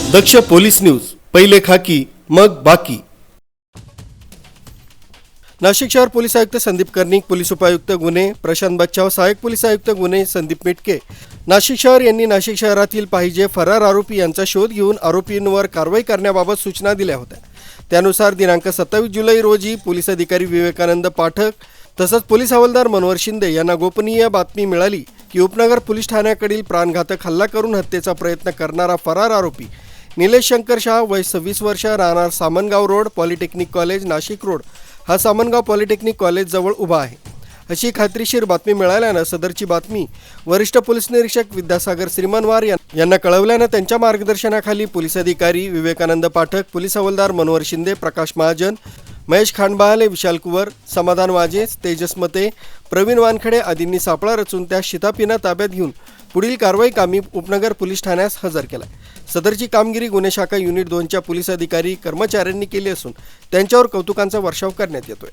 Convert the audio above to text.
दक्ष police news, पहिले खाकी मग बाकी। नाशिक शहर पोलीस आयुक्त संदीप कर्णिक, पोलीस उपायुक्त गुन्हे प्रशांत बच्चाव, सहाय्यक पोलीस आयुक्त गुन्हे संदीप मिटके, नाशिक शहर यांनी नाशिक शहरातील पाहिजे फरार आरोपी यांचा शोध घेऊन आरोपींवर कारवाई करण्याबाबत सूचना दिल्या होत्या। त्यानुसार दिनांक 27 जुलै रोजी पोलीस अधिकारी विवेकानंद पाठक तसंच पोलीस हवालदार मनोहर शिंदे यांना गोपनीय बातमी मिळाली की उपनगर पोलीस ठाण्याकडील प्राणघातक हल्ला करून हत्येचा प्रयत्न करणारा फरार आरोपी निलेश शंकर शाह, वय 26 वर्ष, राहणार Samangaon road, polytechnic college, Nashik road हा सामनगाव पॉलिटेक्निक कॉलेज जवळ उभा आहे अशी खात्रीशीर बातमी मिळाल्यानं सदरची बातमी वरिष्ठ पोलीस निरीक्षक विद्यासागर श्रीमनवार यांना कळवल्यानं त्यांच्या मार्गदर्शनाखाली पोलीस अधिकारी विवेकानंद पाठक, पोलीस हवालदार मनोहर शिंदे, प्रकाश महाजन, महेश खांडबहाले, विशाल कुवर, समाधान वाजे, तेजस मते, प्रवीण वानखडे आदींनी सापळा रचून त्या शिताफीनं ताब्यात घेऊन पुढील कारवाई कामी उपनगर पोलीस ठाण्यास हजर केला। सदरची कामगिरी गुन्हे शाखा युनिट 2च्या पोलीस अधिकारी कर्मचाऱ्यांनी केली असून त्यांच्यावर कौतुकांचा वर्षाव करण्यात येतोय।